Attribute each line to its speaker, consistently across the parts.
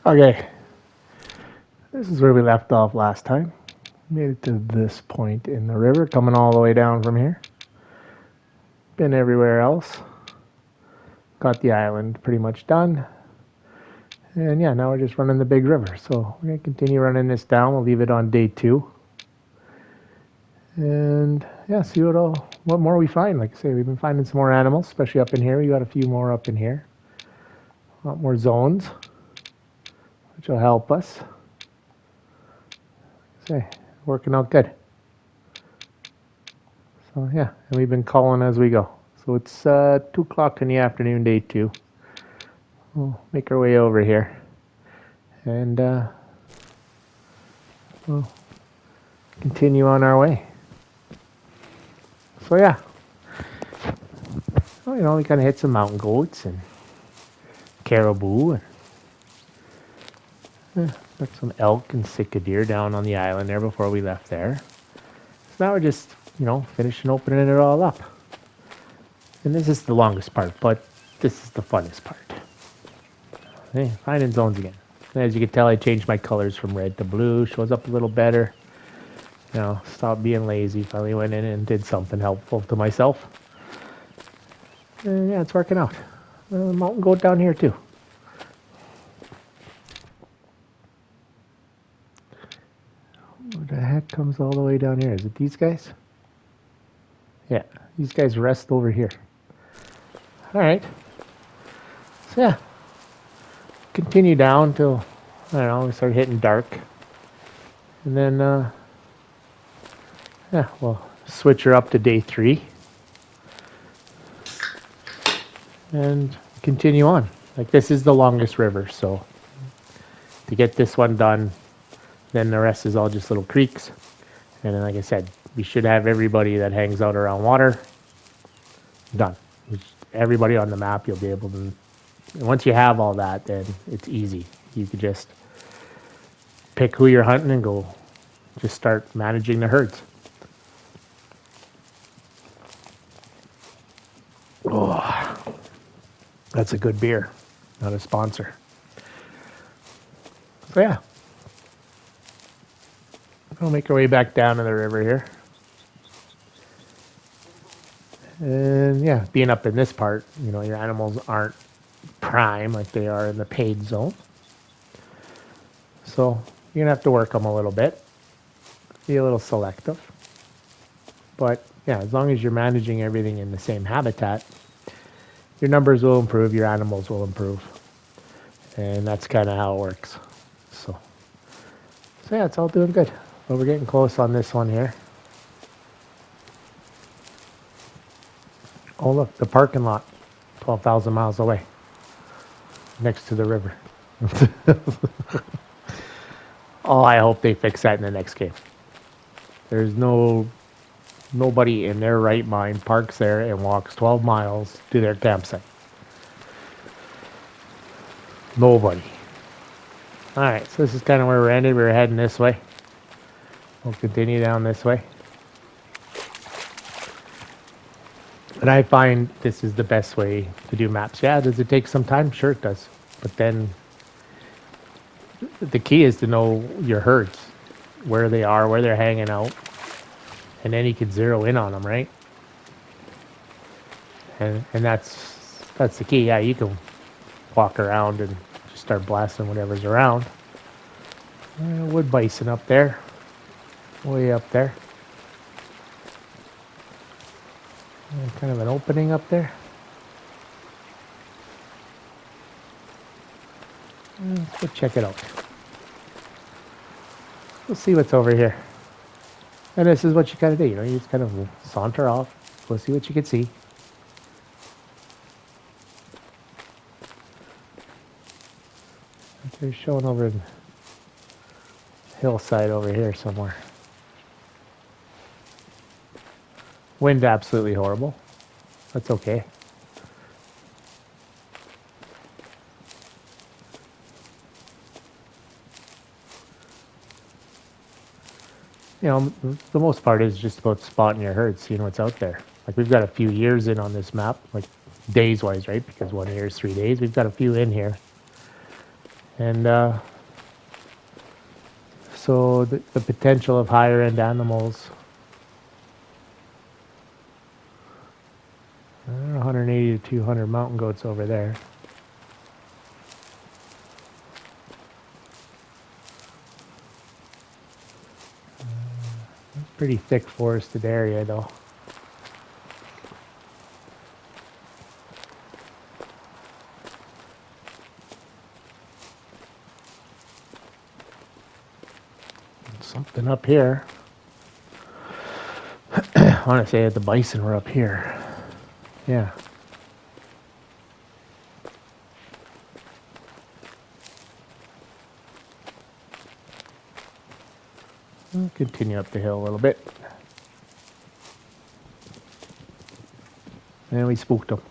Speaker 1: Okay, this is where we left off last time. Made it to this point in the river, coming all the way down from here. Been everywhere else. Got the island pretty much done. And yeah, now we're just running the big river. So we're going to continue running this down. We'll leave it on day 2. And yeah, see what more we find. Like I say, we've been finding some more animals, especially up in here. We got a few more up in here. A lot more zones, which will help us. Say, working out good. So yeah, and we've been calling as we go. So it's 2 o'clock in the afternoon, day 2. We'll make our way over here. And we'll continue on our way. So yeah, well, we kind of hit some mountain goats and caribou and got some elk and Sitka deer down on the island there before we left there. So now we're just, finishing opening it all up. And this is the longest part, but this is the funnest part. Hey, finding zones again. As you can tell, I changed my colors from red to blue. Shows up a little better. Stop being lazy. Finally went in and did something helpful to myself. And yeah, it's working out. Mountain goat down here too. What the heck comes all the way down here? Is it these guys? Yeah, these guys rest over here. All right. So yeah, continue down till, I don't know, we start hitting dark. And then, yeah, we'll switch her up to day 3. And continue on. Like, this is the longest river, so to get this one done, then the rest is all just little creeks. And then, like I said, we should have everybody that hangs out around water done. Everybody on the map, you'll be able to. And once you have all that, then it's easy. You could just pick who you're hunting and go just start managing the herds. Oh, that's a good beer, not a sponsor. So yeah, we'll make our way back down to the river here. And yeah, being up in this part, your animals aren't prime like they are in the paid zone. So you're going to have to work them a little bit, be a little selective. But yeah, as long as you're managing everything in the same habitat, your numbers will improve, your animals will improve. And that's kind of how it works. So yeah, it's all doing good. But we're getting close on this one here. Oh look, the parking lot, 12,000 miles away, next to the river. Oh, I hope they fix that in the next game. There's nobody in their right mind parks there and walks 12 miles to their campsite. Nobody. All right, so this is kind of where we're ended. We're heading this way. We'll continue down this way. And I find this is the best way to do maps. Yeah, does it take some time? Sure it does. But then the key is to know your herds, where they are, where they're hanging out. And then you can zero in on them, right? And that's the key. Yeah, you can walk around and just start blasting whatever's around. Wood bison up there. Way up there. Kind of an opening up there. Let's go check it out. We'll see what's over here. And this is what you kind of do. You just kind of saunter off. Go see what you can see. They're showing over the hillside over here somewhere. Wind absolutely horrible. That's okay. The most part is just about spotting your herd, seeing what's out there. Like, we've got a few years in on this map, like days wise, right? Because 1 year is 3 days. We've got a few in here. And so the potential of higher end animals, 180 to 200 mountain goats over there. Pretty thick forested area though. Something up here. I want to say that the bison were up here. Yeah. We'll continue up the hill a little bit. And we spooked them.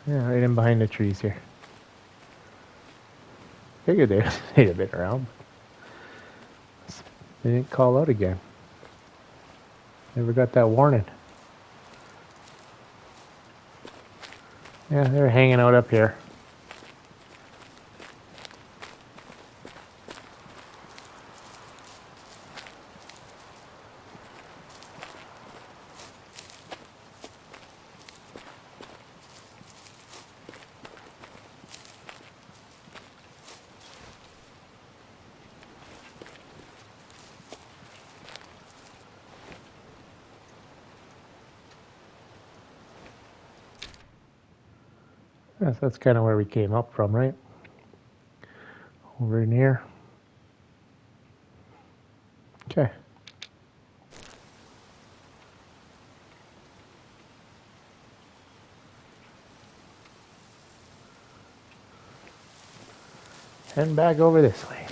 Speaker 1: Yeah, right in behind the trees here. Figured they'd have been around. They didn't call out again. Never got that warning. Yeah, they're hanging out up here. Yes, that's kind of where we came up from, right? Over in here. Okay. Heading back over this way.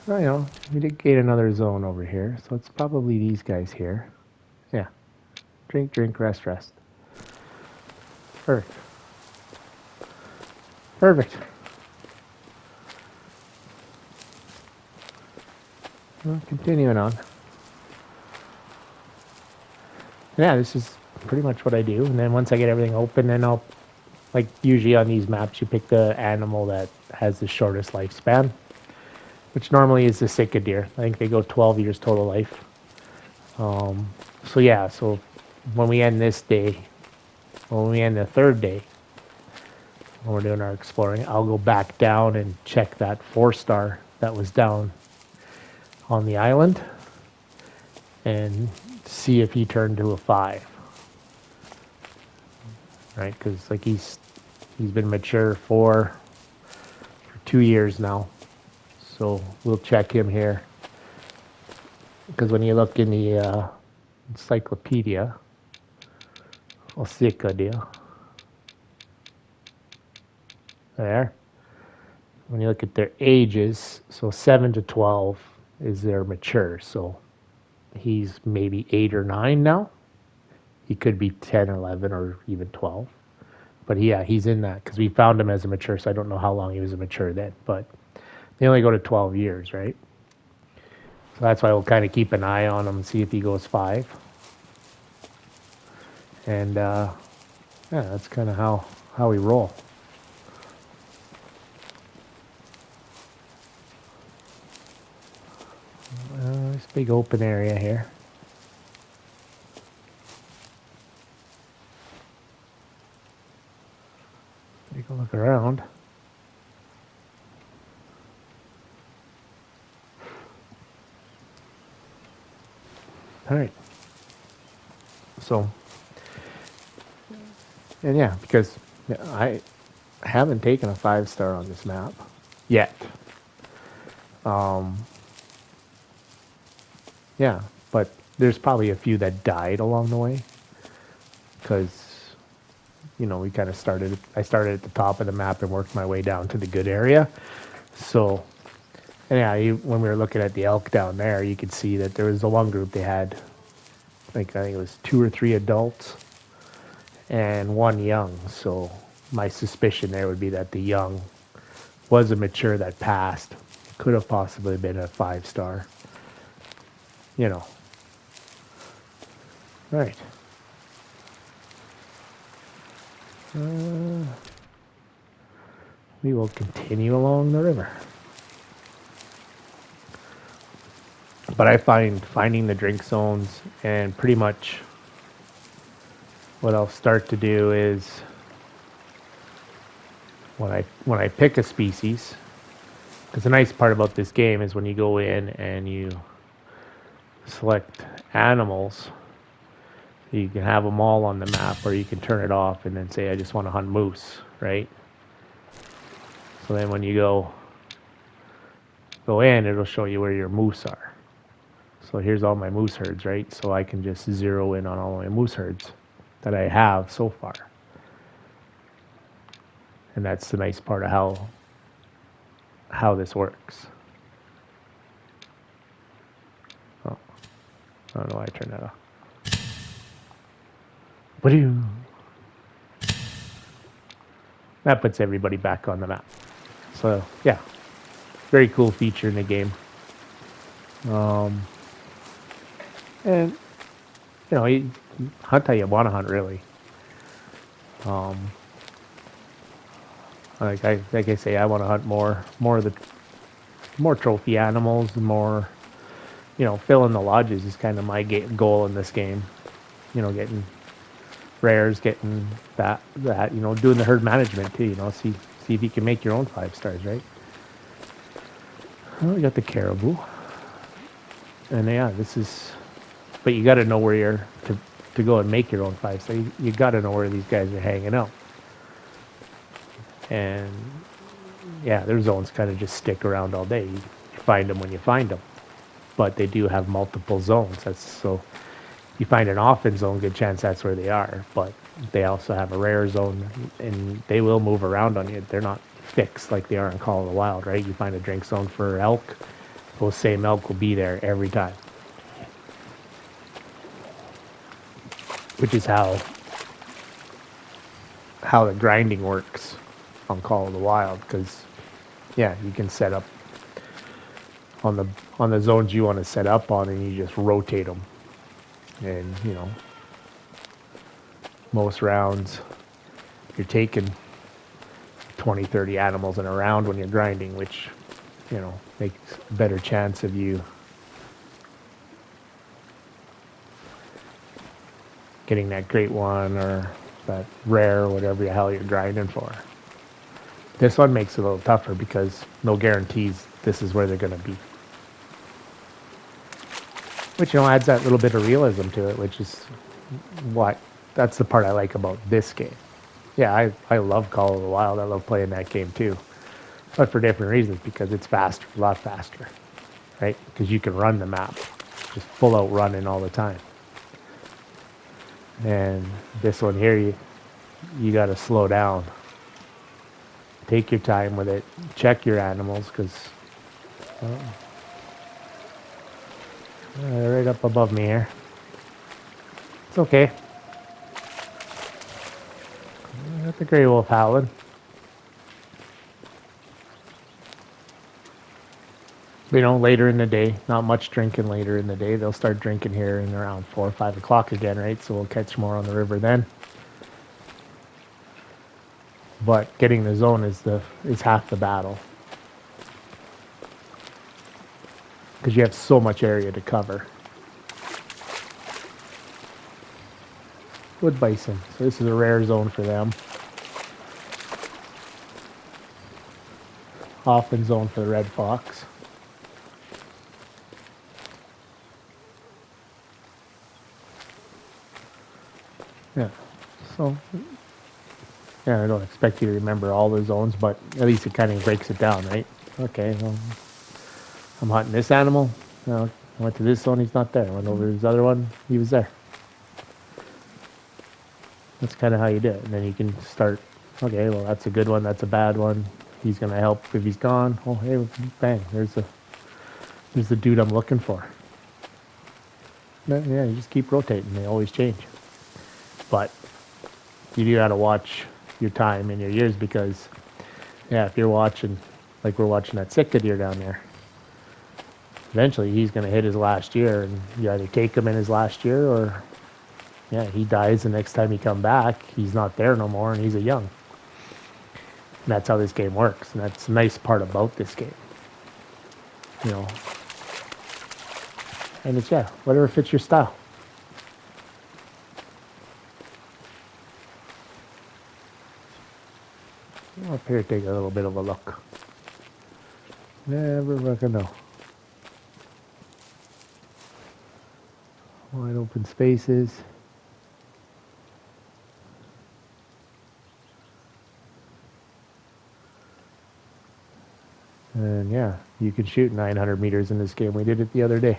Speaker 1: Well, you know, we did gain another zone over here, so it's probably these guys here. Yeah. Drink, drink, rest, rest. Perfect. Perfect. Well, continuing on. Yeah, this is pretty much what I do. And then once I get everything open, then I'll, like usually on these maps, you pick the animal that has the shortest lifespan, which normally is the Sitka deer. I think they go 12 years total life. So yeah, so when we end this day, when we end the third day, when we're doing our exploring, I'll go back down and check that 4-star that was down on the island and see if he turned to a 5. Right, because like he's been mature for 2 years now, so we'll check him here. Because when you look in the Encyclopedia, Sitka deal there. When you look at their ages, so 7 to 12 is their mature. So he's maybe 8 or 9 now. He could be 10 or 11 or even 12. But yeah, he's in that because we found him as a mature, so I don't know how long he was a mature then. But they only go to 12 years, right? So that's why we'll kind of keep an eye on him and see if he goes 5. And yeah, that's kind of how we roll. This big open area here. Take a look around. All right. So, and yeah, because I haven't taken a 5-star on this map yet. Yeah, but there's probably a few that died along the way because, you know, we kind of I started at the top of the map and worked my way down to the good area. So, and yeah, when we were looking at the elk down there, you could see that there was the one group they had, like I think it was 2 or 3 adults and 1 young. So my suspicion there would be that the young was a mature that passed. Could have possibly been a 5-star. You know. Right. We will continue along the river. But I find finding the drink zones, and pretty much what I'll start to do is when I pick a species, because the nice part about this game is when you go in and you select animals, you can have them all on the map, or you can turn it off and then say I just want to hunt moose, right? So then when you go in, it'll show you where your moose are. So here's all my moose herds, right? So I can just zero in on all my moose herds that I have so far. And that's the nice part of how this works. Oh, I don't know why I turned that off. That puts everybody back on the map. So yeah, very cool feature in the game. And you know, you hunt how you want to hunt, really. Like I say, I want to hunt more trophy animals, more, you know, filling the lodges is kind of my goal in this game. You know, getting rares, getting that, you know, doing the herd management too, you know, see if you can make your own 5-stars, right? Well, we got the caribou. And yeah, but you got to know where you're to go and make your own 5-star. You got to know where these guys are hanging out. And yeah, their zones kind of just stick around all day. You find them when you find them. But they do have multiple zones. So you find an often zone, good chance that's where they are. But they also have a rare zone, and they will move around on you. They're not fixed like they are in Call of the Wild, right? You find a drink zone for elk, those same elk will be there every time. Which is how the grinding works on Call of the Wild, because yeah, you can set up on the zones you want to set up on, and you just rotate them. And you know, most rounds you're taking 20-30 animals in a round when you're grinding, which, you know, makes a better chance of you getting that great one or that rare or whatever the hell you're grinding for. This one makes it a little tougher because no guarantees this is where they're going to be. Which, you know, adds that little bit of realism to it, which is that's the part I like about this game. Yeah, I love Call of the Wild. I love playing that game too. But for different reasons, because it's faster, a lot faster, right? Because you can run the map, just full out running all the time. And this one here, you got to slow down. Take your time with it. Check your animals, because they're right up above me here. It's okay. Got the gray wolf howling. You know, later in the day, not much drinking later in the day. They'll start drinking here in around 4 or 5 o'clock again, right? So we'll catch more on the river then. But getting the zone is half the battle, because you have so much area to cover. Wood bison. So this is a rare zone for them. Often zone for the red fox. Yeah. So yeah, I don't expect you to remember all the zones, but at least it kind of breaks it down, right? Okay, well, I'm hunting this animal. I went to this zone, he's not there. I went over to this other one, he was there. That's kind of how you do it. And then you can start, okay, well, that's a good one, that's a bad one. He's going to help if he's gone. Oh, hey, bang, there's the dude I'm looking for. Yeah, you just keep rotating. They always change. But you do got to watch your time and your years, because, yeah, if you're watching, like we're watching that Sitka deer down there. Eventually, he's going to hit his last year, and you either take him in his last year, or yeah, he dies the next time he come back. He's not there no more, and he's a young. And that's how this game works, and that's the nice part about this game. You know, and it's, yeah, whatever fits your style. Up here, take a little bit of a look. Never fucking know. Wide open spaces. And yeah, you can shoot 900 meters in this game. We did it the other day.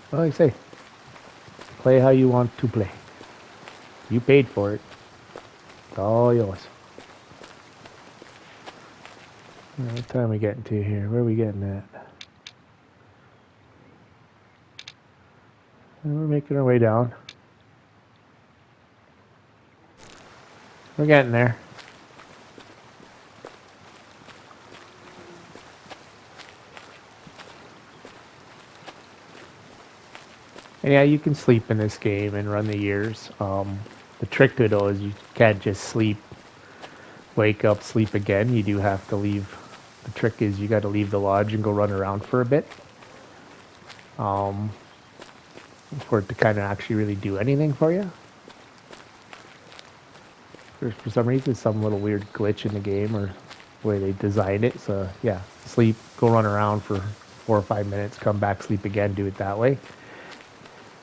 Speaker 1: Well, like I say, play how you want to play. You paid for it. It's all yours. What time are we getting to here? Where are we getting at? And we're making our way down. We're getting there. And yeah, you can sleep in this game and run the years. The trick to it though is you can't just sleep, wake up, sleep again. You do have to leave. The trick is you got to leave the lodge and go run around for a bit. For it to kind of actually really do anything for you. For some reason, some little weird glitch in the game or the way they designed it. So yeah, sleep, go run around for 4 or 5 minutes, come back, sleep again, do it that way.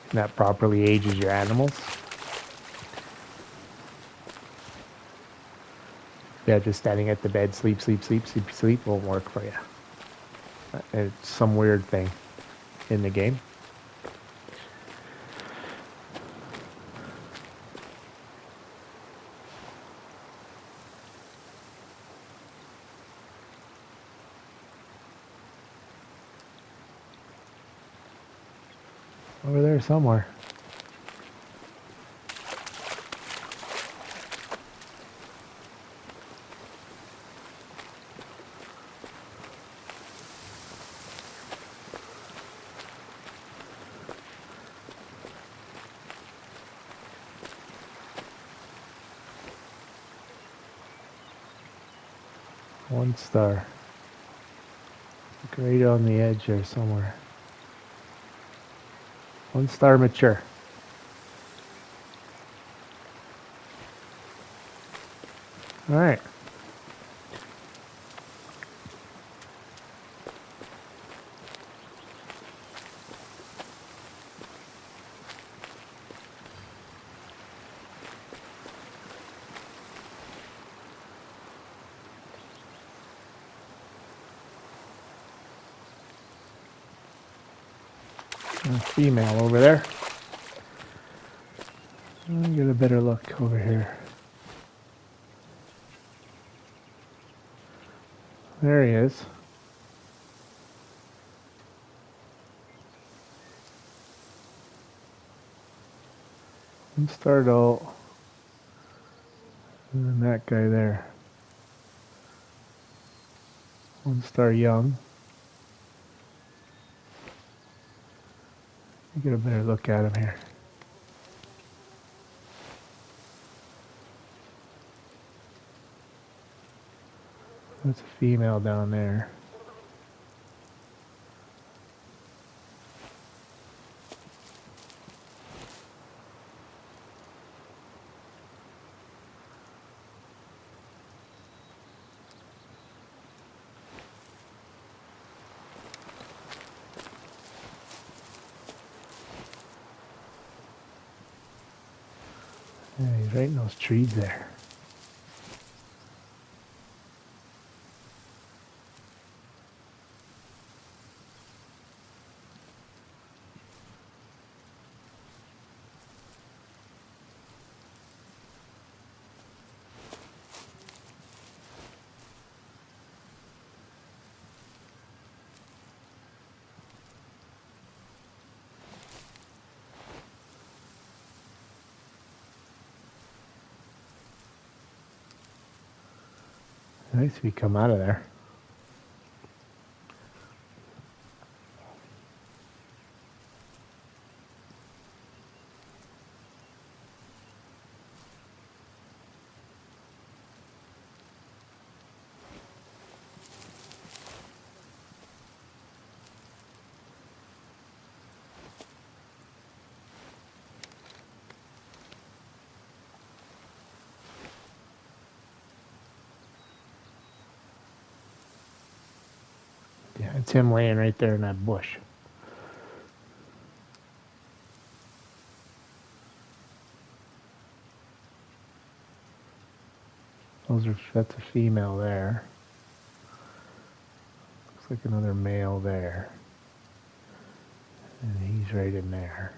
Speaker 1: And that properly ages your animals. Yeah, just standing at the bed, sleep won't work for you. It's some weird thing in the game. Over there somewhere. One star. Right on the edge there somewhere. 1 star mature. All right. A female over there. Let me get a better look over here. There he is. One star adult. And then that guy there. 1 star young. Let me get a better look at him here. That's a female down there. Yeah, he's right in those trees there. Nice if you come out of there. Yeah, it's him laying right there in that bush. That's a female there. Looks like another male there. And he's right in there.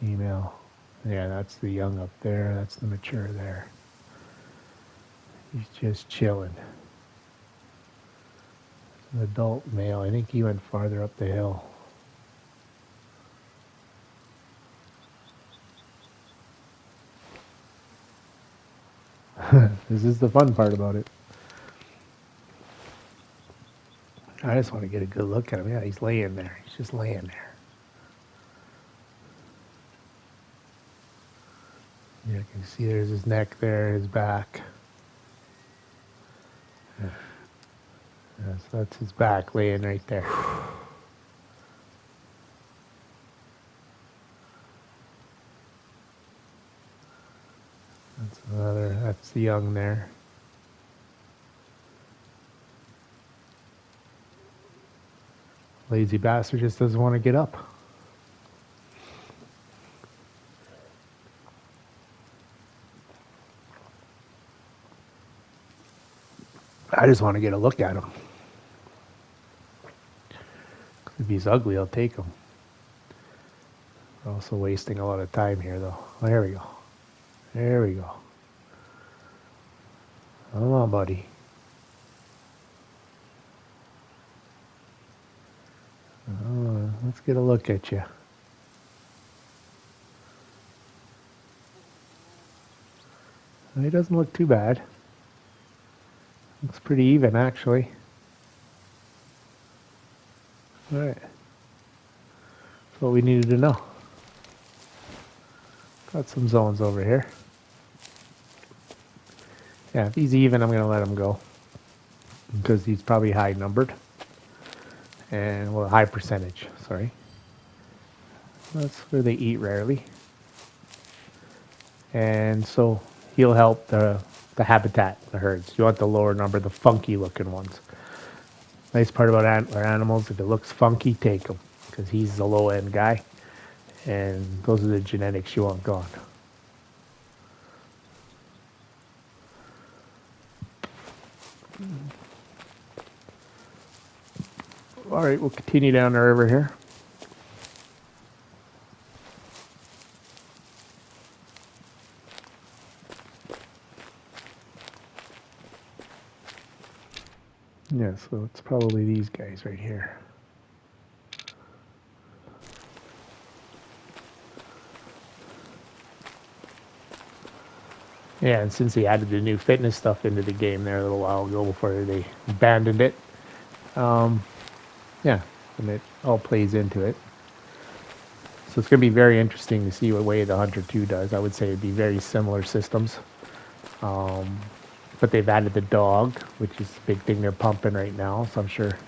Speaker 1: Female. Yeah, that's the young up there. That's the mature there. He's just chilling. An adult male. I think he went farther up the hill. This is the fun part about it. I just want to get a good look at him. Yeah, he's laying there. He's just laying there. Yeah, you can see there's his neck there, his back. Yeah, so that's his back laying right there. That's the young there. Lazy bastard just doesn't want to get up. I just want to get a look at him. If he's ugly, I'll take him. We're also wasting a lot of time here, though. Oh, there we go. There we go. Come on, buddy. Oh, let's get a look at you. He doesn't look too bad. Looks pretty even, actually. All right. That's what we needed to know. Got some zones over here. Yeah, if he's even, I'm going to let him go. Because he's probably high numbered. And, well, high percentage, sorry. That's where they eat rarely. And so he'll help the habitat, the herds. You want the lower number, the funky looking ones. Nice part about our animals, if it looks funky, take him. Because he's the low end guy. And those are the genetics you want gone. All right, we'll continue down the river here. Yeah, so it's probably these guys right here. Yeah, and since they added the new fitness stuff into the game there a little while ago before they abandoned it, yeah, and it all plays into it. So it's going to be very interesting to see what way the Hunter 2 does. I would say it'd be very similar systems. But they've added the dog, which is the big thing they're pumping right now. So I'm sure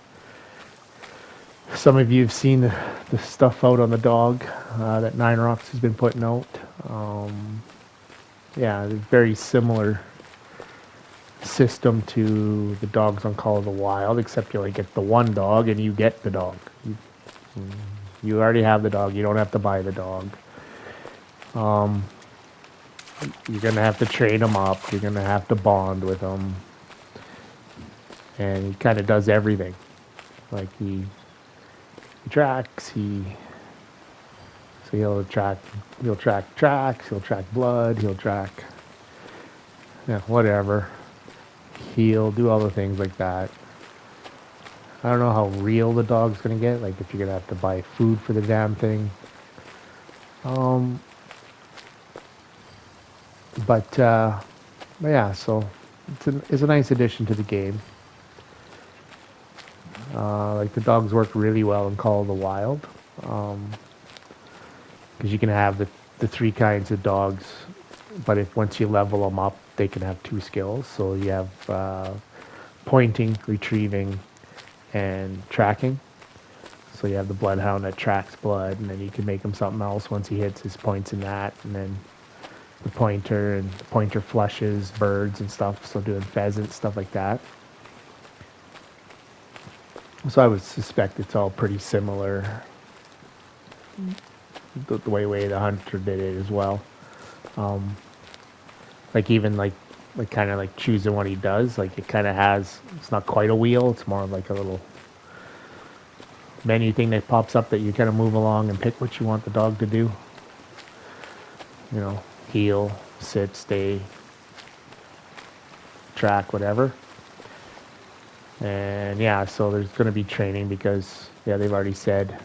Speaker 1: some of you have seen the stuff out on the dog that Nine Rocks has been putting out. Yeah, very similar system to the dogs on Call of the Wild, except you only get the one dog and you get the dog. You already have the dog. You don't have to buy the dog. You're going to have to train him up. You're going to have to bond with him. And he kind of does everything. Like he tracks, he So he'll track tracks, he'll track blood, he'll track, whatever. He'll do all the things like that. I don't know how real the dog's gonna get. Like if you're gonna have to buy food for the damn thing. But yeah, so it's a nice addition to the game. Like the dogs work really well in Call of the Wild, because you can have the three kinds of dogs, but if once you level them up, they can have two skills. So you have pointing, retrieving, and tracking. So you have the bloodhound that tracks blood, and then you can make him something else once he hits his points in that, and then the pointer flushes birds and stuff, so doing pheasants, stuff like that. So I would suspect it's all pretty similar, the way the hunter did it as well. Like even like kind of like choosing what he does, like it kind of has, it's not quite a wheel, it's more of like a little menu thing that pops up that you kind of move along and pick what you want the dog to do. Heel, sit, stay, track, whatever. And yeah, so there's going to be training because, they've already said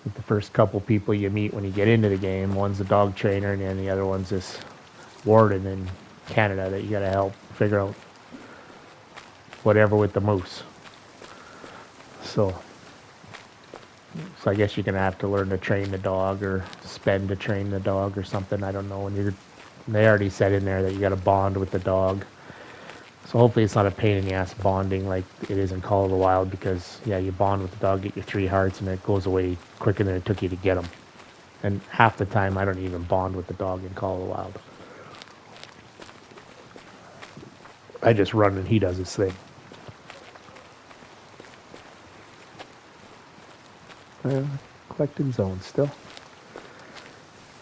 Speaker 1: that the first couple people you meet when you get into the game, one's a dog trainer and then the other one's this warden in Canada that you got to help figure out whatever with the moose. So I guess you're going to have to learn to train the dog or spend to train the dog or something. I don't know. And they already said in there that you got to bond with the dog. So hopefully it's not a pain in the ass bonding like it is in Call of the Wild, because you bond with the dog, get your 3 hearts, and it goes away quicker than it took you to get them. And half the time I don't even bond with the dog in Call of the Wild. I just run and he does his thing. Collecting zones still.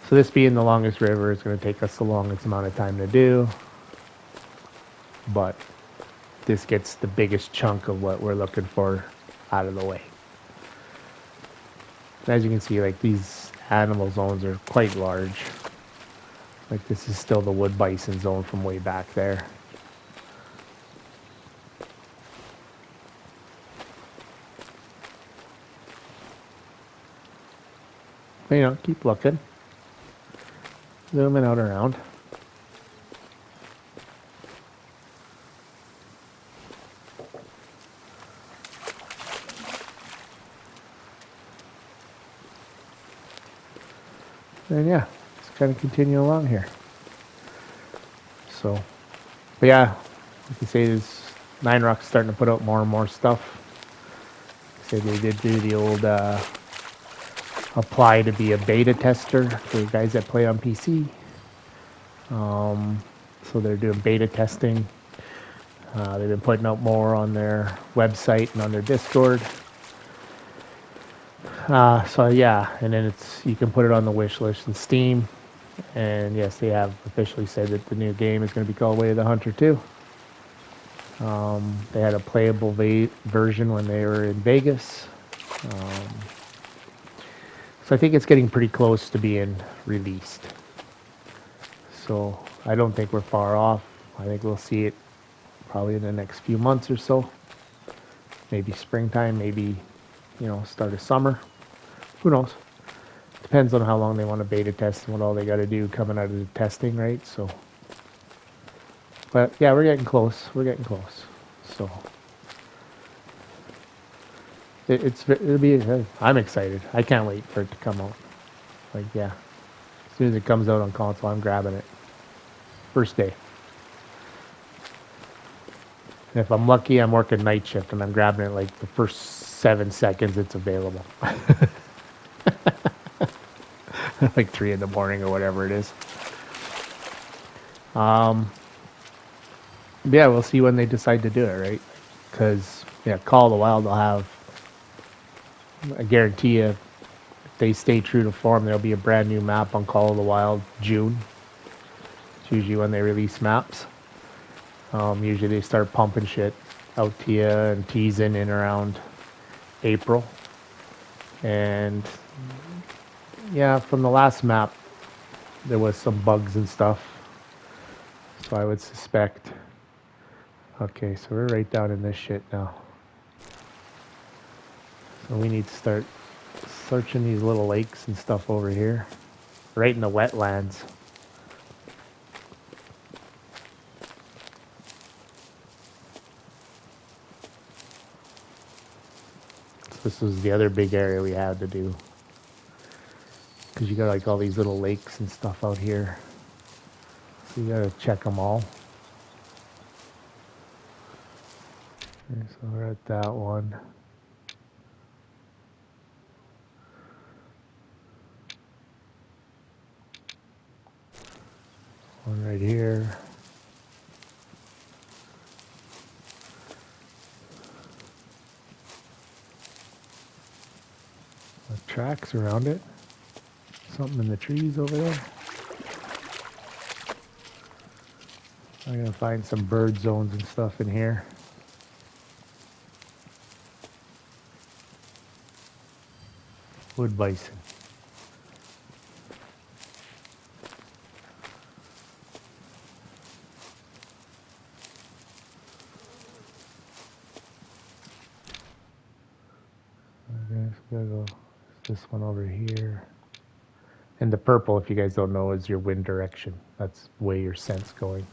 Speaker 1: So this being the longest river is going to take us the longest amount of time to do. But this gets the biggest chunk of what we're looking for out of the way. As you can see, like these animal zones are quite large. Like this is still the wood bison zone from way back there. But, keep looking. Zooming out around. And let's kind of continue along here. So, but like you say, is Nine Rock's starting to put out more and more stuff. Say they did do the old apply to be a beta tester for guys that play on PC. So they're doing beta testing. They've been putting out more on their website and on their Discord. And then you can put it on the wish list in Steam. And yes, they have officially said that the new game is going to be called Way of the Hunter 2. They had a playable version when they were in Vegas. So I think it's getting pretty close to being released. So I don't think we're far off. I think we'll see it probably in the next few months or so. Maybe springtime, maybe, start of summer. Who knows? Depends on how long they want to beta test and what all they got to do coming out of the testing, right? So, but we're getting close. So it'll be. I'm excited. I can't wait for it to come out. As soon as it comes out on console, I'm grabbing it. First day. And if I'm lucky, I'm working night shift and I'm grabbing it like the first 7 seconds it's available. Like 3 in the morning or whatever it is. We'll see when they decide to do it, right? Because Call of the Wild will have, I guarantee you, if they stay true to form, there'll be a brand new map on Call of the Wild June. It's usually when they release maps. Usually they start pumping shit out to you and teasing in around April. And Yeah, from the last map, there was some bugs and stuff. So I would suspect. Okay, so we're right down in this shit now. So we need to start searching these little lakes and stuff over here. Right in the wetlands. So this was the other big area we had to do. Because you got like all these little lakes and stuff out here. So you gotta check them all. Okay, so we're at that one. One right here. The tracks around it. Something in the trees over there. I'm gonna find some bird zones and stuff in here. Wood bison. Okay, so we gotta go this one over here. And the purple, if you guys don't know, is your wind direction. That's the way your scent's going.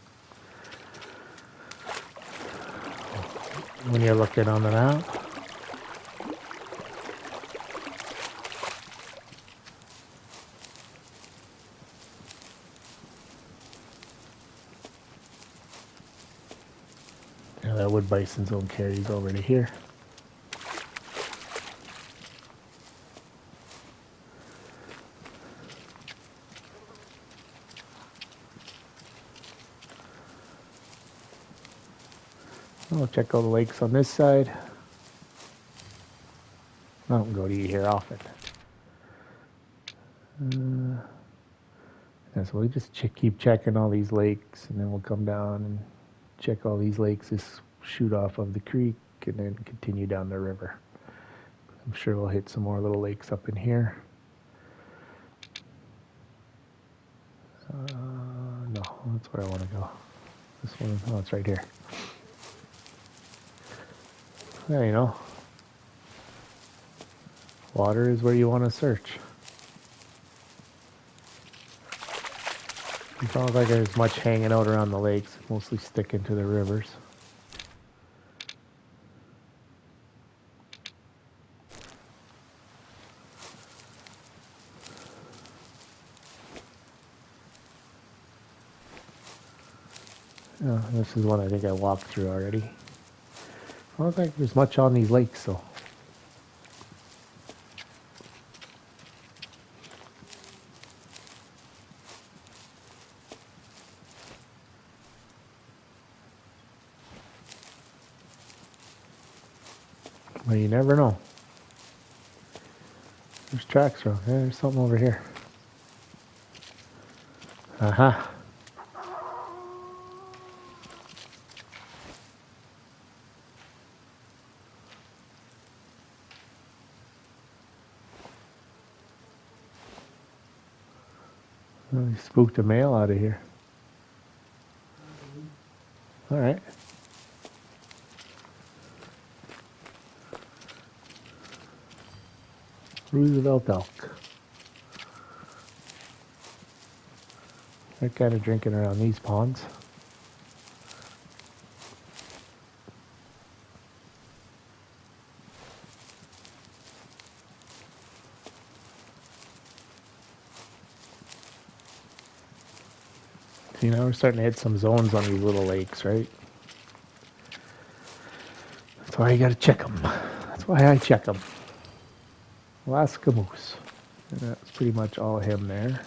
Speaker 1: When you're looking on the map. Yeah, that wood bison zone carries over to here. I'll check all the lakes on this side. I don't go to here often. Yeah, so we just keep checking all these lakes, and then we'll come down and check all these lakes, just shoot off of the creek, and then continue down the river. I'm sure we'll hit some more little lakes up in here. No, that's where I want to go. This one, oh, it's right here. There you know. Water is where you want to search. It sounds like there's much hanging out around the lakes, mostly sticking to the rivers. Yeah, this is one I think I walked through already. I don't think there's much on these lakes though. Well, you never know. There's tracks around. Yeah, there's something over here. Aha. Well, he spooked a male out of here. All right. Roosevelt elk. They're kind of drinking around these ponds. See, now we're starting to hit some zones on these little lakes, right? That's why you gotta check them. That's why I check them. Alaska moose. And that's pretty much all him there.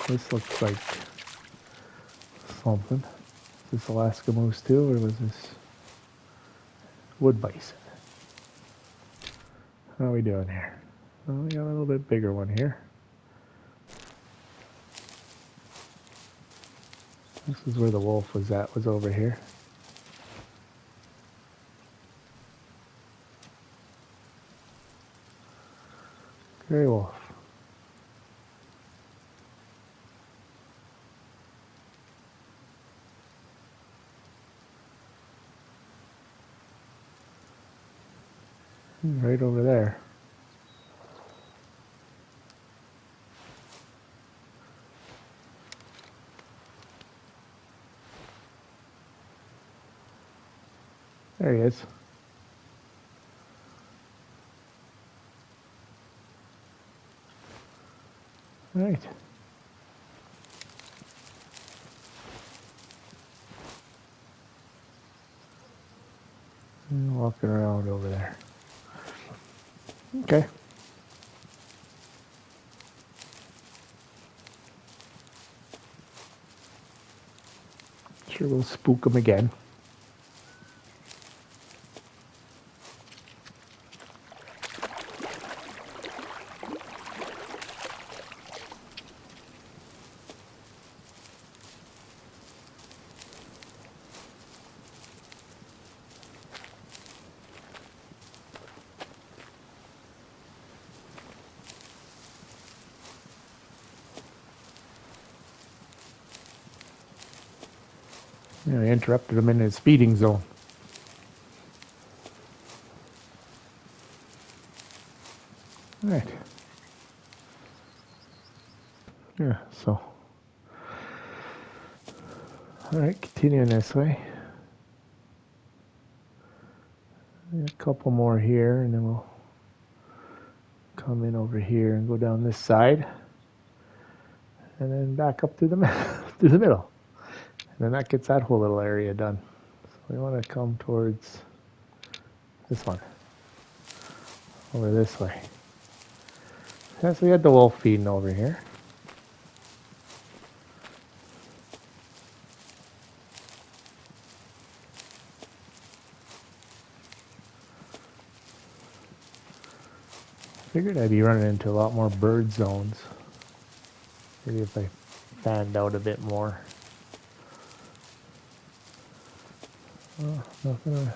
Speaker 1: This looks like something. Is this Alaska moose too, or was this wood bison? How are we doing here? Oh, we got a little bit bigger one here. This is where the wolf was at, was over here. Gray wolf. Right over there. There he is. All right. And walking around over there. Okay. Sure, we'll spook him again. Yeah, I interrupted him in his feeding zone. All right. Yeah, so. All right, continuing this way. A couple more here, and then we'll come in over here and go down this side. And then back up through the, through the middle. And then that gets that whole little area done. So we want to come towards this one. Over this way. Yeah, so we had the wolf feeding over here. Figured I'd be running into a lot more bird zones. Maybe if I fanned out a bit more. Oh, nothing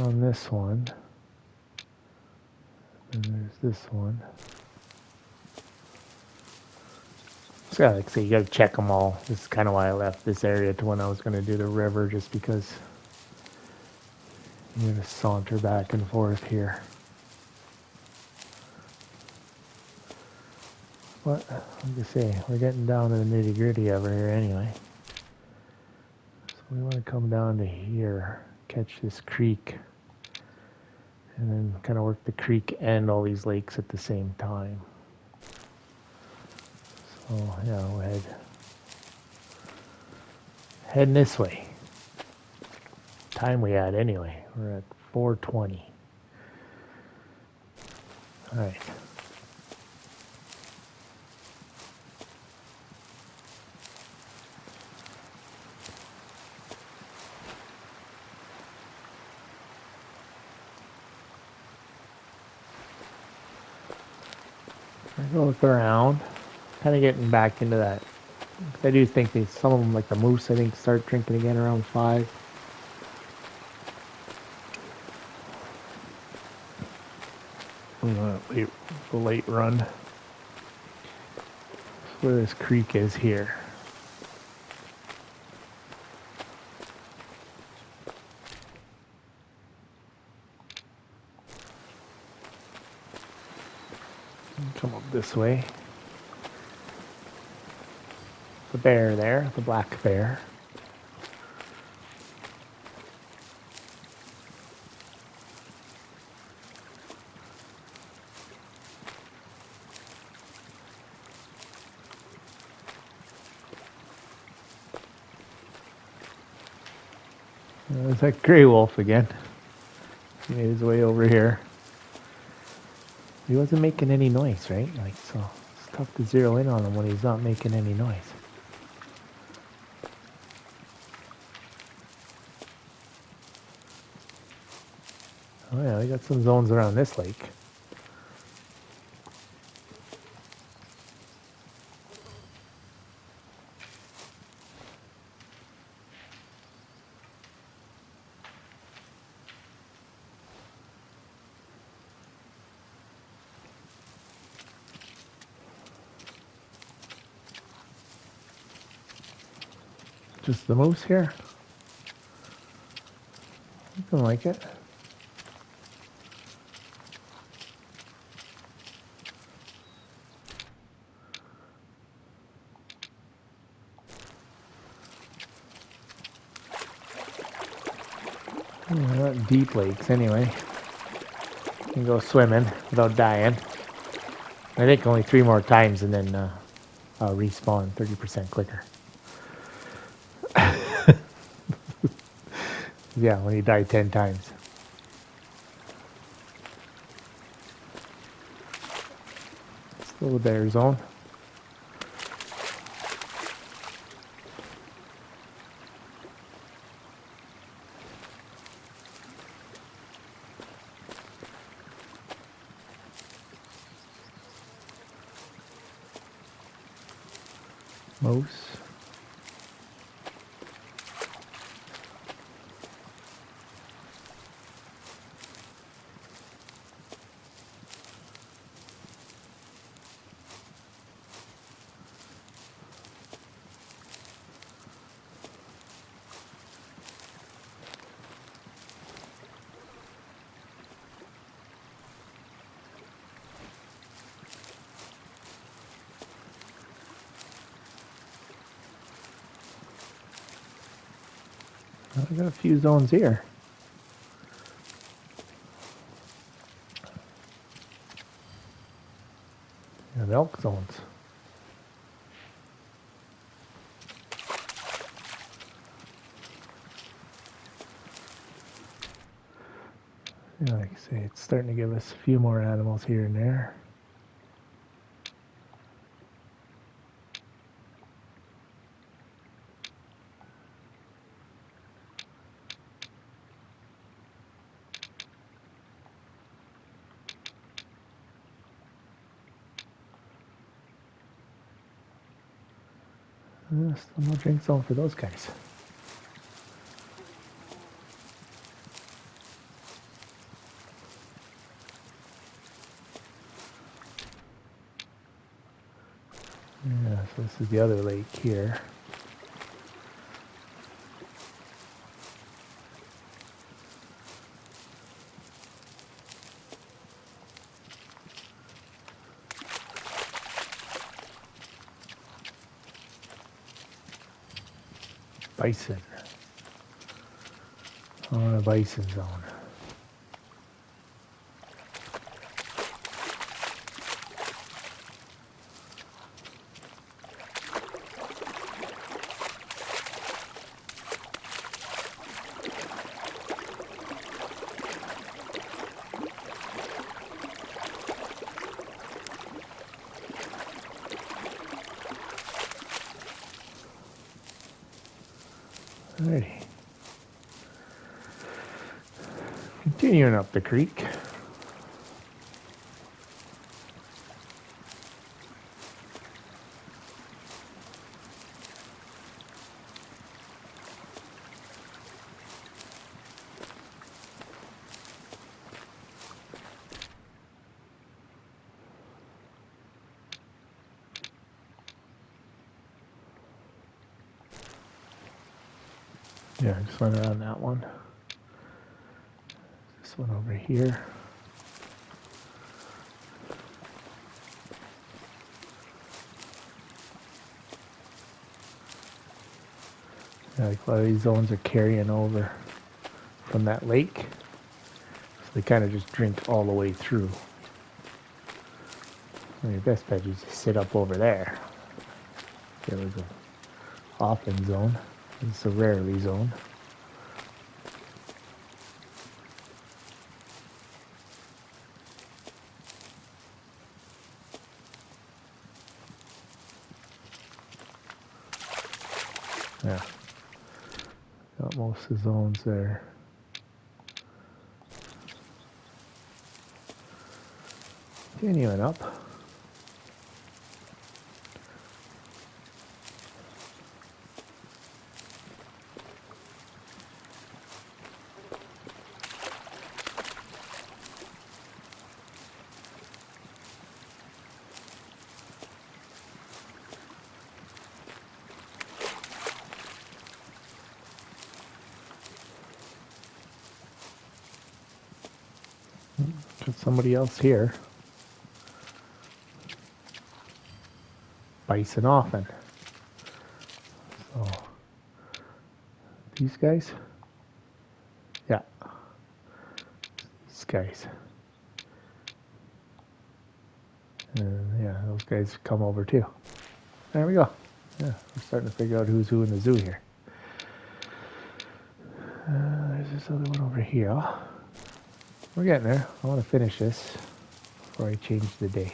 Speaker 1: on this one. And there's this one. So yeah, like I say, you gotta check them all. This is kind of why I left this area to when I was gonna do the river, just because you're gonna saunter back and forth here. But like I say, we're getting down to the nitty gritty over here anyway. So we want to come down to here, catch this creek, and then kind of work the creek and all these lakes at the same time. So yeah, we'll heading this way. Time we had anyway. We're at 4:20. All right. Go look around. Kind of getting back into that. I do think some of them, like the moose, I think start drinking again around 5. Late run. That's where this creek is here. Come up this way. The bear there, the black bear. There's that gray wolf again. He made his way over here. He wasn't making any noise, right? Like, so it's tough to zero in on him when he's not making any noise. Oh yeah, we got some zones around this lake. Just the moose here. Something like it. Not deep lakes anyway. You can go swimming without dying. I think only 3 more times and then I'll respawn 30% quicker. Yeah, when you die 10 times. Still a bear zone. Moose. I got a few zones here. And elk zones. Yeah, like I say, it's starting to give us a few more animals here and there. Still no drink zone for those guys. Yeah, so this is the other lake here. Bison. On a bison zone. Alrighty. Continuing up the creek. Yeah, I just went around that one. This one over here. Yeah, like a lot of these zones are carrying over from that lake. So they kind of just drink all the way through. So your best bet is to sit up over there. There was a often zone. It's a rarely zone. Yeah. Got most of the zones there. Continuing up. Got somebody else here. Bison often. So these guys? Yeah. These guys. And yeah, those guys come over too. There we go. Yeah, we're starting to figure out who's who in the zoo here. There's this other one over here. We're getting there. I want to finish this before I change the day.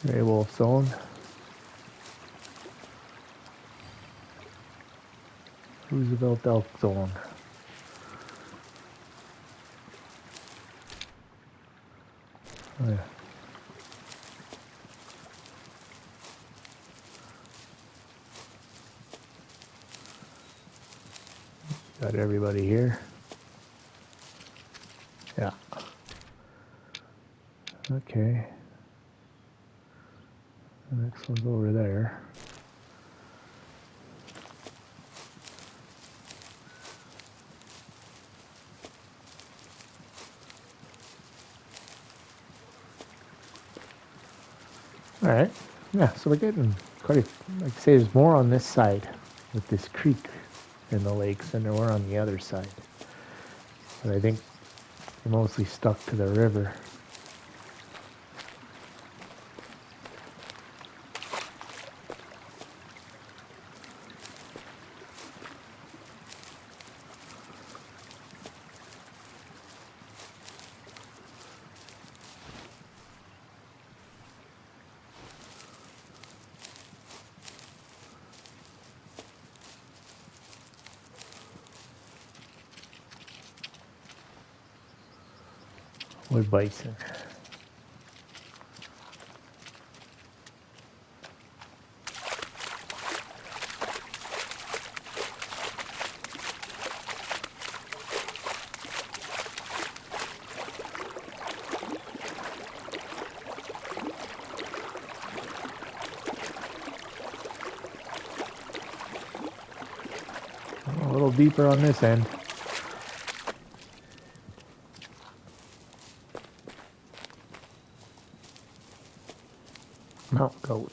Speaker 1: Gray wolf zone. Roosevelt elk zone. Oh, yeah. Got everybody here. Yeah. Okay. The next one's over there. All right. Yeah, so we're getting quite a, like I say, there's more on this side with this creek in the lakes than there were on the other side. But I think they're mostly stuck to the river. With bison. A little deeper on this end. Mount goat.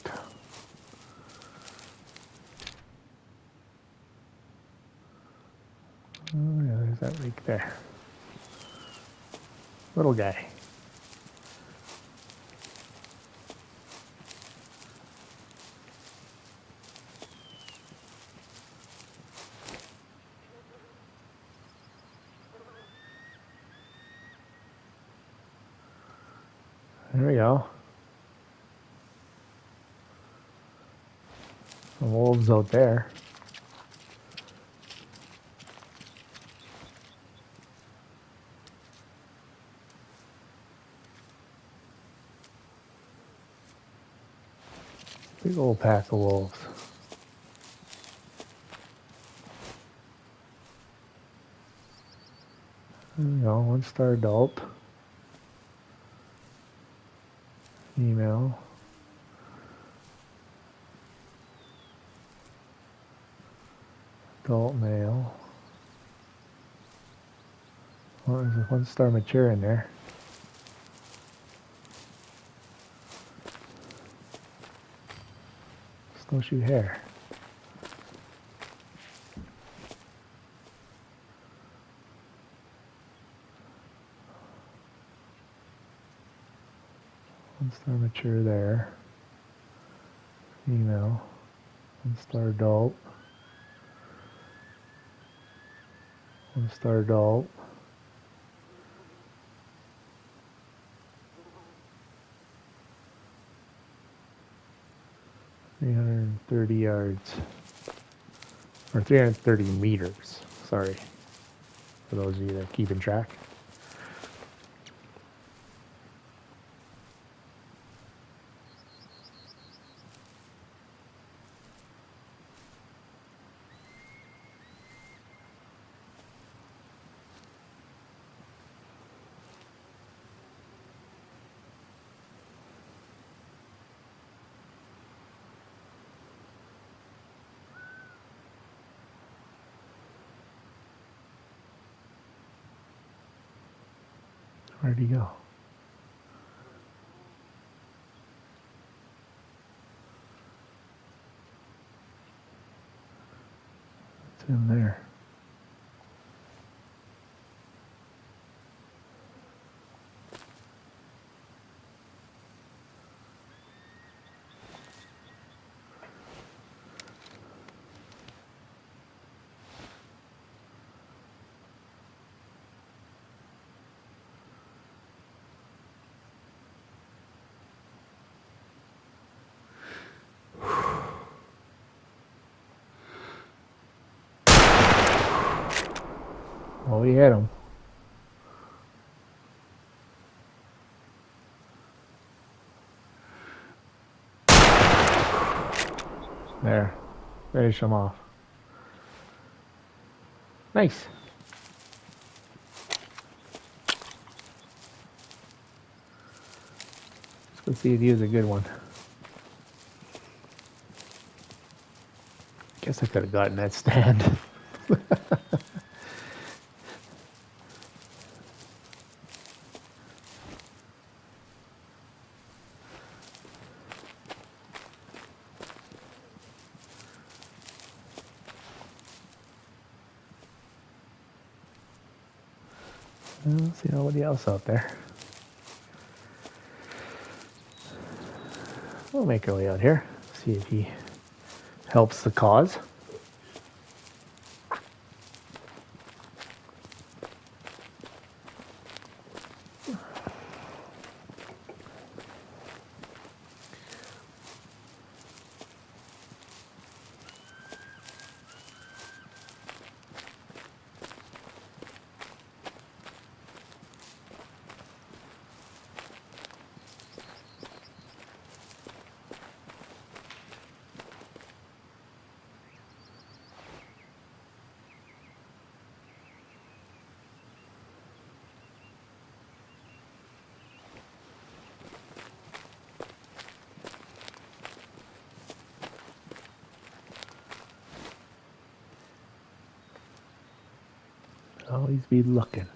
Speaker 1: Oh yeah, there's that lake there. Little guy. There we go. Some wolves out there. Big old pack of wolves. There we go, 1-star adult. Female. Adult male. Well, there's a 1-star mature in there. Snowshoe hare. One-star mature there. Female. 1-star adult. 1-star adult. .330 yards. Or 330 meters. Sorry. For those of you that are keeping track. Where'd he go? It's in there. Oh, we hit him. There. Finish him off. Nice. Let's see if he was a good one. Guess I could have gotten that stand. I don't see nobody else out there. We'll make our way out here, see if he helps the cause. Always be looking.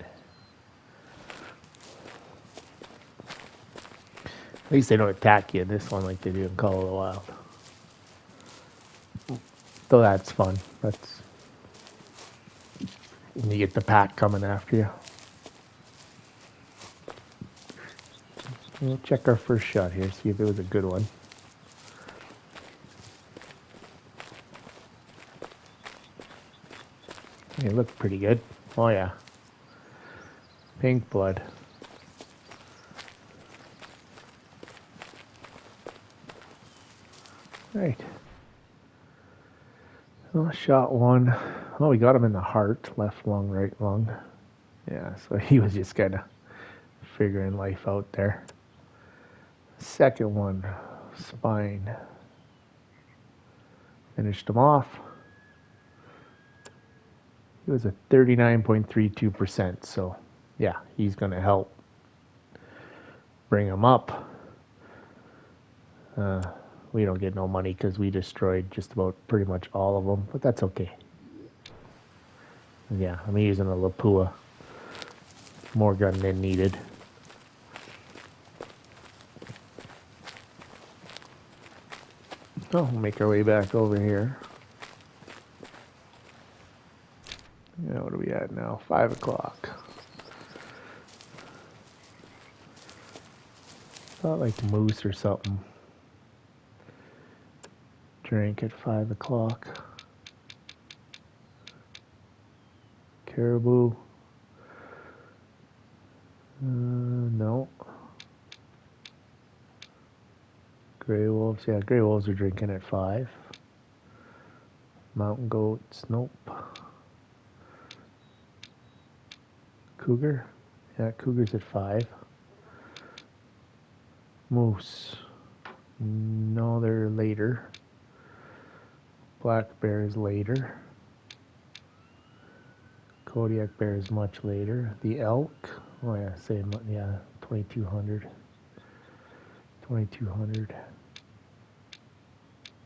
Speaker 1: At least they don't attack you in this one like they do in Call of the Wild. Though that's fun. That's when you get the pack coming after you. We'll check our first shot here, see if it was a good one. It looked pretty good. Oh yeah. Pink blood. Right. Well, shot one. Oh, we got him in the heart. Left lung, right lung. Yeah, so he was just kind of figuring life out there. Second one, spine. Finished him off. He was a 39.32%, so yeah, he's going to help bring him up. We don't get no money because we destroyed just about pretty much all of them, but that's okay. Yeah, I'm using a Lapua. More gun than needed. So we'll make our way back over here. Yeah, what are we at now? 5 o'clock. Thought like moose or something. Drink at 5 o'clock. Caribou. No. Gray wolves. Yeah, gray wolves are drinking at 5. Mountain goats. Nope. Cougar. Yeah, cougar's at 5. Moose. No, they're later. Black bear is later. Kodiak bear is much later. The elk. Oh yeah, same. Yeah, 2200. 2200.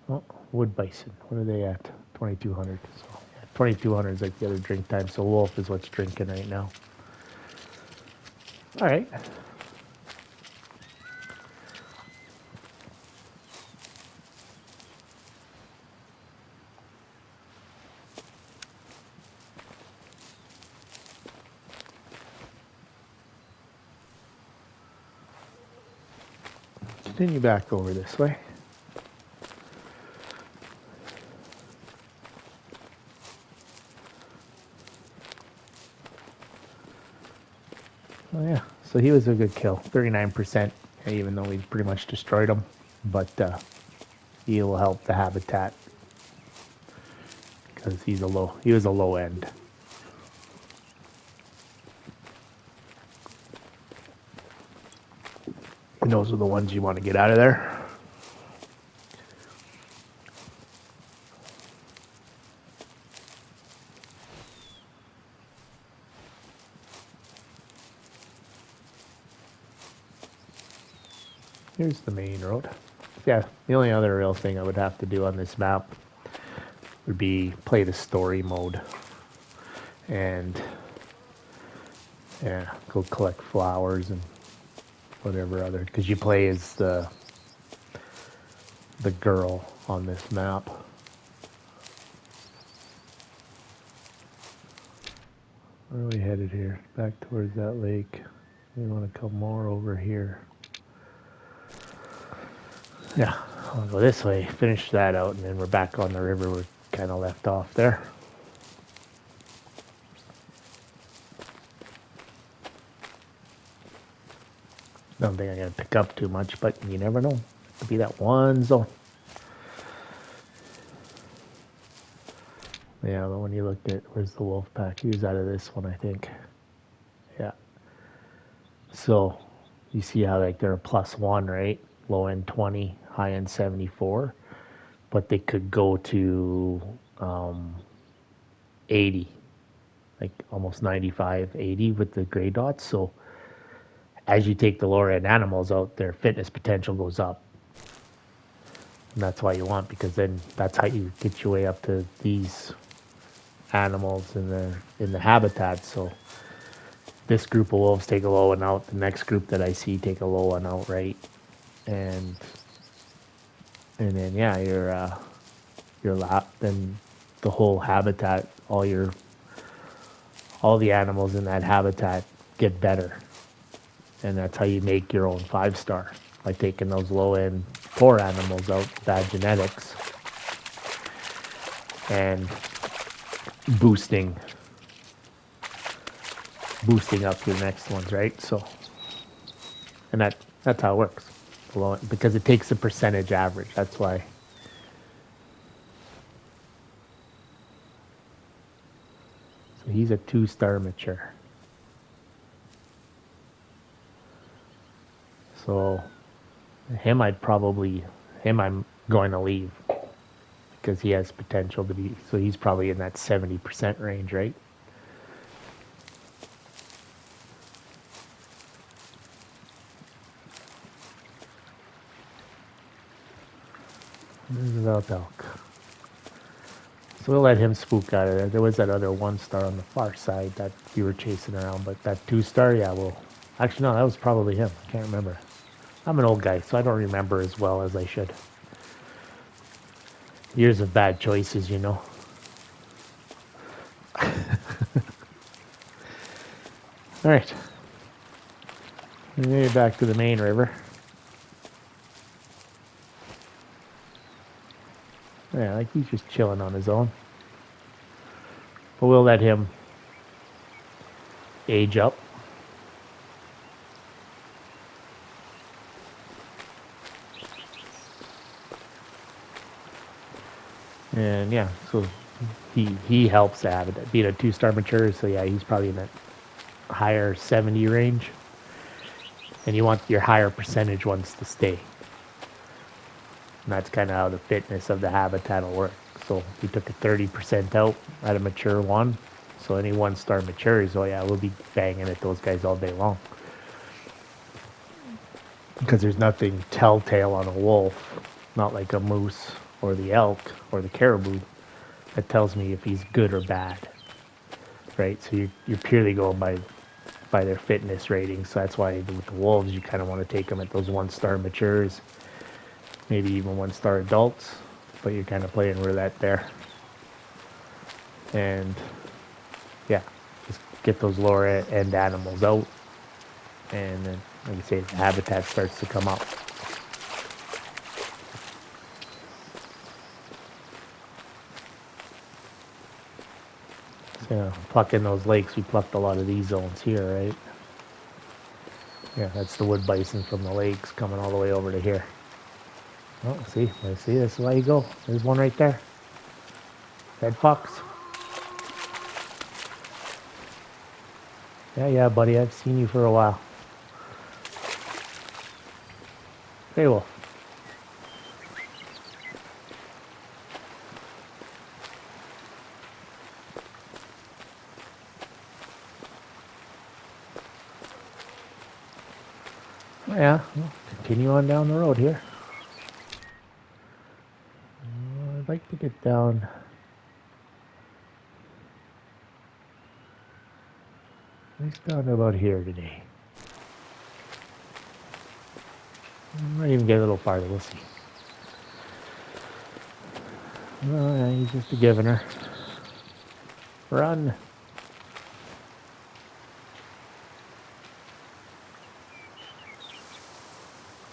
Speaker 1: Oh, wood bison. What are they at? 2200. So yeah, 2200 is like the other drink time. So wolf is what's drinking right now. All right. Continue back over this way. Oh yeah, so he was a good kill, 39%, even though we pretty much destroyed him. But he will help the habitat because he was a low end. And those are the ones you want to get out of there. Here's the main road. Yeah, the only other real thing I would have to do on this map would be play the story mode. And yeah, go collect flowers and whatever other, because you play as the girl on this map. Where are we headed here? Back towards that lake. We want to come more over here. Yeah, I'll go this way, finish that out, and then we're back on the river we kind of left off there. Don't think I'm going to pick up too much, but you never know. It could be that one zone. Yeah, but when you looked at, where's the wolf pack? He was out of this one, I think. Yeah. So, you see how like they're a +1, right? Low end 20, high end 74. But they could go to 80, like almost 95, 80 with the gray dots. So, as you take the lower end animals out, their fitness potential goes up. And that's why you want, because then that's how you get your way up to these animals in the habitat. So this group of wolves take a low one out, the next group that I see take a low one out, right? And then yeah, your lap, then the whole habitat, all the animals in that habitat get better. And that's how you make your own 5-star, by taking those low end poor animals out, bad genetics, and boosting up your next ones, right? So, and that's how it works, because it takes a percentage average. That's why. So he's a 2-star mature. So him I'm going to leave, because he has potential to be, so he's probably in that 70% range, right? Roosevelt elk. So we'll let him spook out of there. There was that other 1-star on the far side that we were chasing around, but that 2-star, yeah, actually no, that was probably him. I can't remember. I'm an old guy, so I don't remember as well as I should. Years of bad choices, you know. All right. Maybe back to the main river. Yeah, like he's just chilling on his own. But we'll let him age up. And yeah, so he helps the habitat. Being a 2-star mature, so yeah, he's probably in that higher 70 range. And you want your higher percentage ones to stay. And that's kind of how the fitness of the habitat will work. So we took a 30% out at a mature one. So any 1-star matures, oh yeah, we'll be banging at those guys all day long. Because there's nothing telltale on a wolf, not like a moose or the elk or the caribou, that tells me if he's good or bad, right? So you're purely going by by their fitness rating. So that's why with the wolves, you kind of want to take them at those 1-star matures, maybe even 1-star adults, but you're kind of playing roulette there. And yeah, just get those lower end animals out, and then, like I say, the habitat starts to come up. So plucking those lakes, we plucked a lot of these zones here, right? Yeah, that's the wood bison from the lakes coming all the way over to here. Oh, see, this is why you go. There's one right there. Red fox. Yeah, buddy, I've seen you for a while. Hey, wolf. Yeah, we'll continue on down the road here. I'd like to get down. At least down to about here today. Might even get a little farther, we'll see. Oh, yeah, he's just a giving her. Run.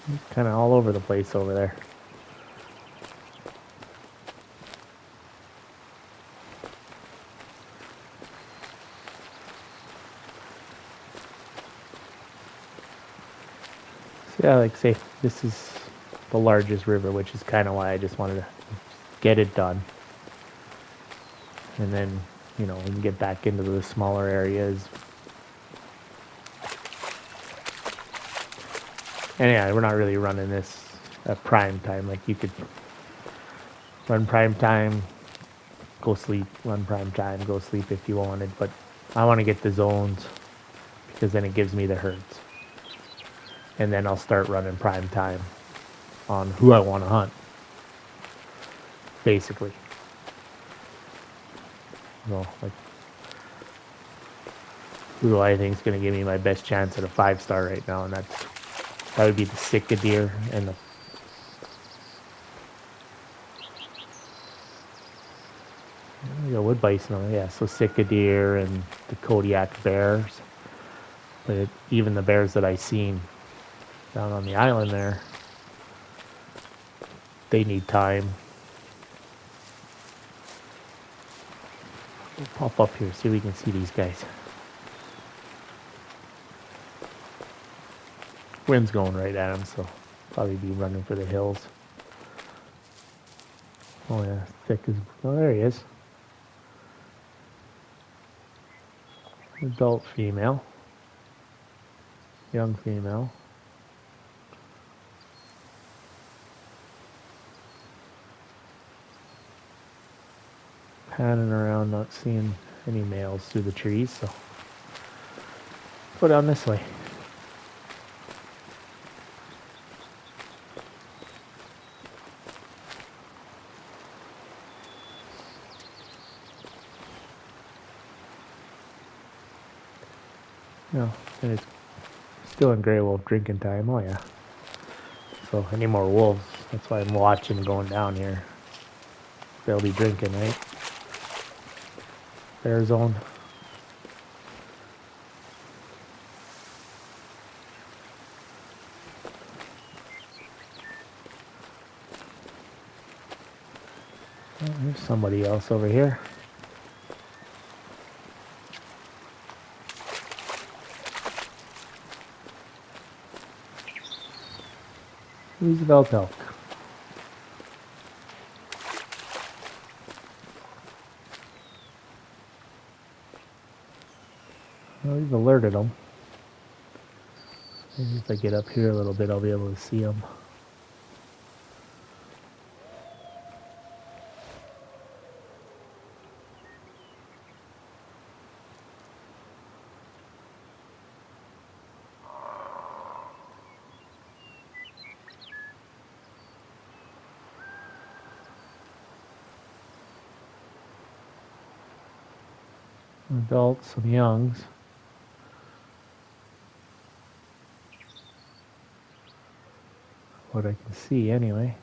Speaker 1: He's kind of all over the place over there. So yeah, like I say, this is the largest river, which is kind of why I just wanted to get it done. And then, you know, we can get back into the smaller areas. And yeah, we're not really running this at prime time. Like, you could run prime time, go sleep, run prime time, go sleep if you wanted. But I want to get the zones because then it gives me the herds. And then I'll start running prime time on who I want to hunt, basically. Well, like, who do I think is going to give me my best chance at a 5-star right now? And that would be the Sitka deer and the wood bison. Yeah, so Sitka deer and the Kodiak bears. But even the bears that I seen down on the island there, they need time. We'll pop up here, see if we can see these guys. Wind's going right at them, so probably be running for the hills. Oh yeah, thick as... Oh, there he is. Adult female. Young female. Panning around, not seeing any males through the trees, so go down this way. No, and it's still in gray wolf drinking time. Oh yeah. So any more wolves? That's why I'm watching going down here. They'll be drinking, right? Bear zone. Oh, there's somebody else over here. Roosevelt elk. Well, we've alerted them. Maybe if I get up here a little bit, I'll be able to see them. Adults, some youngs. what I can see anyway.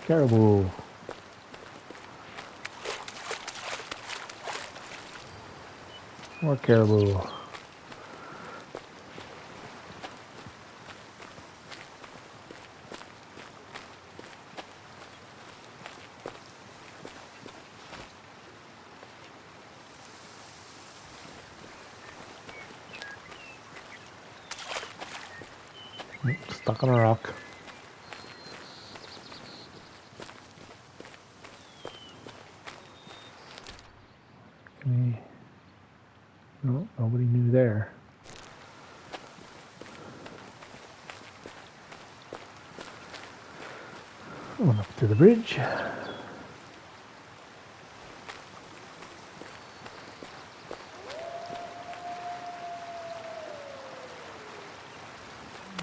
Speaker 1: Caribou. More caribou. Stuck on a rock. Okay. No, nobody knew there. Going up to the bridge.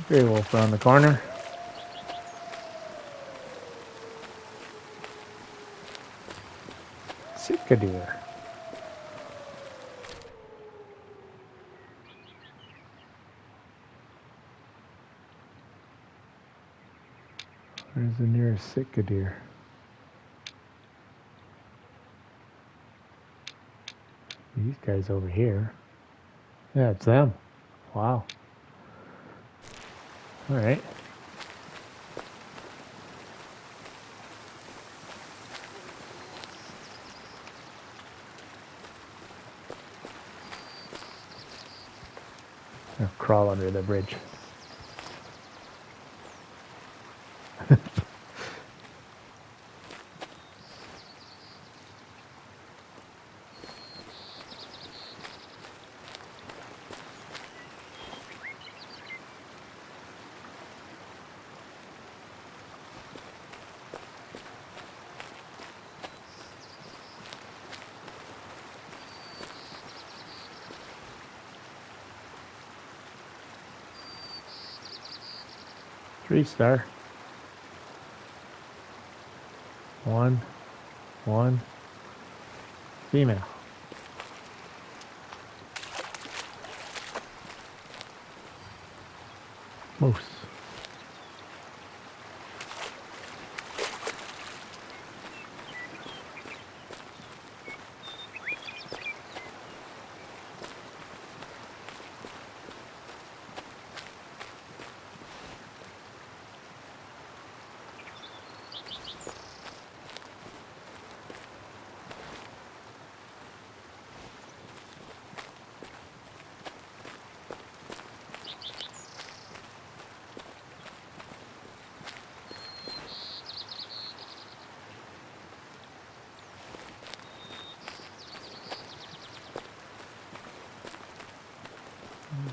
Speaker 1: Gray wolf around the corner. Sitka deer. Where's the nearest Sitka deer? These guys over here. Yeah, it's them. Wow. All right. I'll crawl under the bridge. Three star. One. Female. Moose.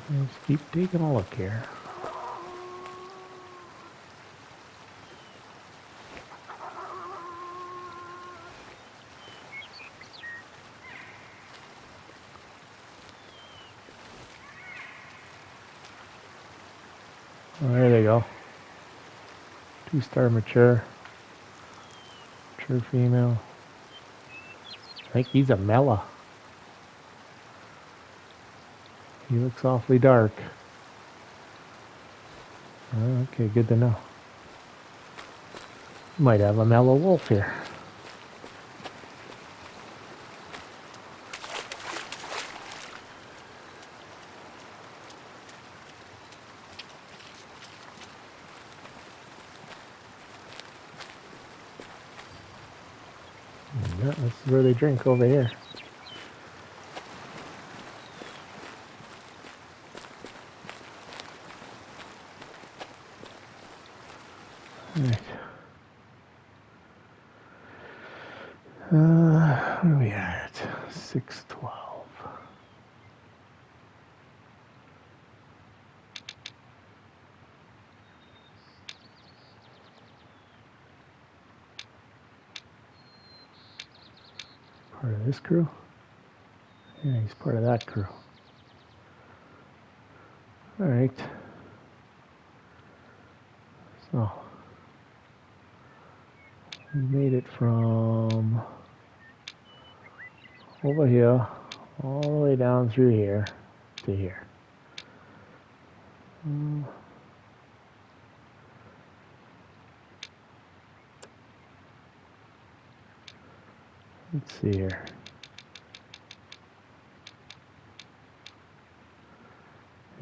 Speaker 1: Let's keep taking a look here. Oh, there they go. 2-star mature. Mature female. I think he's a Mela. He looks awfully dark. Oh, okay, good to know. Might have a Mela wolf here. Yeah, this is where they drink over here. Alright. What are we at? 612. Part of this crew? Yeah, he's part of that crew. All right. So we made it from over here all the way down through here to here. Let's see here.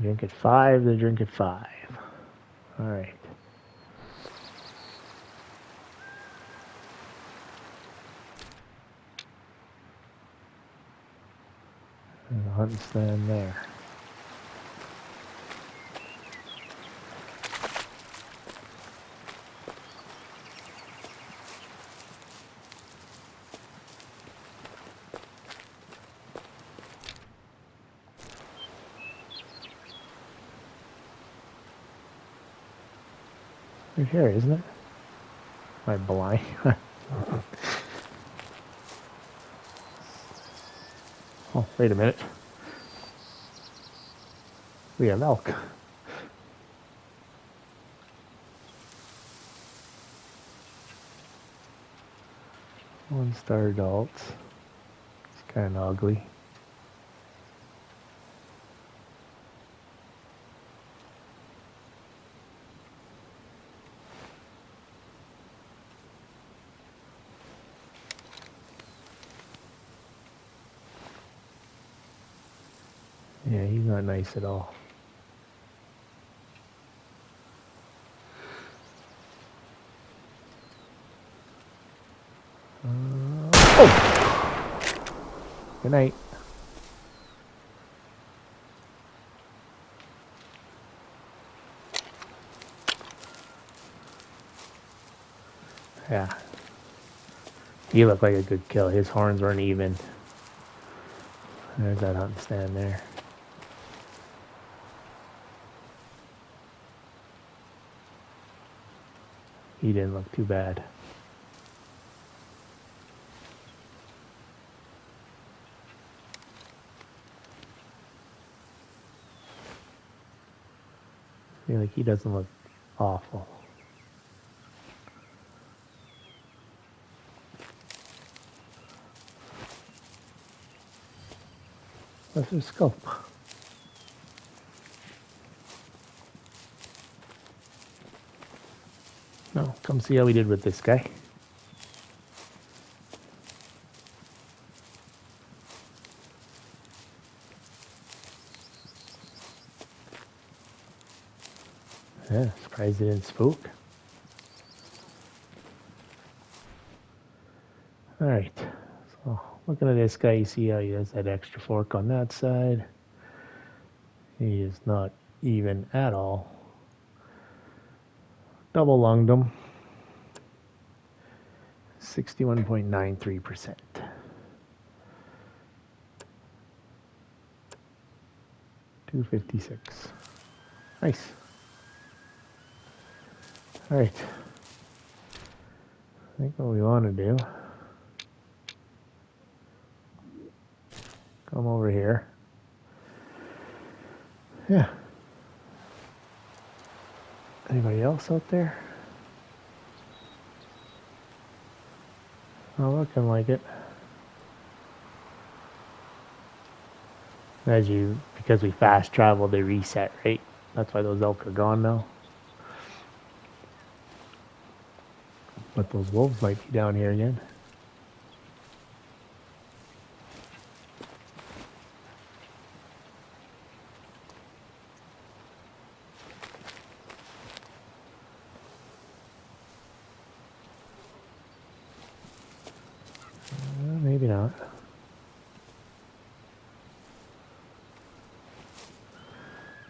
Speaker 1: Drink at 5, then drink at 5. All right. There's a hunting stand there. Right here, isn't it? My blind. Oh, wait a minute. We have elk. One-star adults. It's kind of ugly. Yeah, he's not nice at all. Oh! Good night. Yeah. He looked like a good kill. His horns weren't even. There's that hunting stand there. He didn't look too bad. I feel like he doesn't look awful. What's his scope? No, come see how we did with this guy. Yeah, surprised it didn't spook. Alright, so looking at this guy, you see how he has that extra fork on that side. He is not even at all. Double lunged him. 61.93%. $256. Nice. Alright. I think what we want to do, come over here. Yeah. Anybody else out there? Not looking like it. Because we fast traveled, they reset, right? That's why those elk are gone now. But those wolves might be down here again. Maybe not.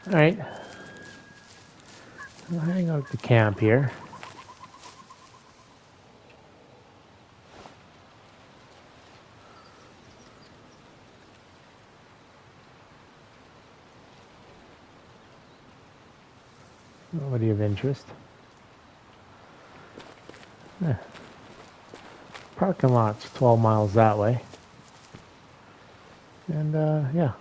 Speaker 1: Alright. We'll hang out at the camp here. Nobody of interest. Yeah. Parking lot's 12 miles that way. And yeah,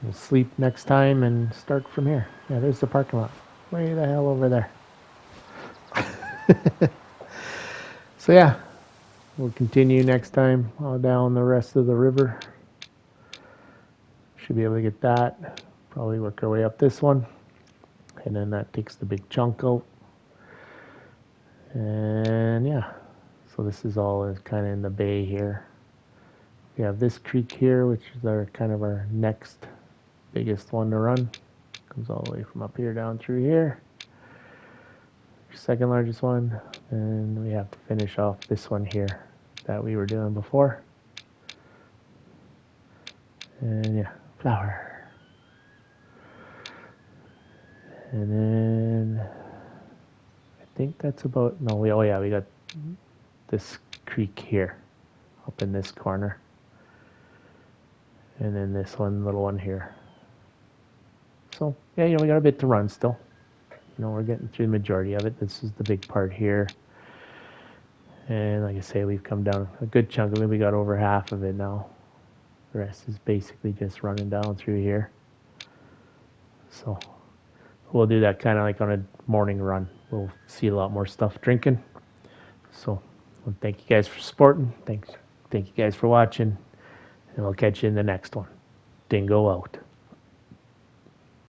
Speaker 1: We'll sleep next time and start from here. Yeah, there's the parking lot. Way the hell over there. So yeah, we'll continue next time down the rest of the river. Should be able to get that. Probably work our way up this one. And then that takes the big chunk out. And yeah, so this is all kind of in the bay here. We have this creek here, which is our kind of our next biggest one to run. Comes all the way from up here down through here. Second largest one. And we have to finish off this one here that we were doing before. And yeah, flower. And then I think that's about, no, oh yeah, we got this creek here up in this corner. And then this one, little one here. So yeah, we got a bit to run still. We're getting through the majority of it. This is the big part here. And like I say, we've come down a good chunk of it. We got over half of it now. The rest is basically just running down through here. So we'll do that kind of like on a morning run. We'll see a lot more stuff drinking. So thank you guys for supporting. Thank you guys for watching. And we'll catch you in the next one. Dingo out.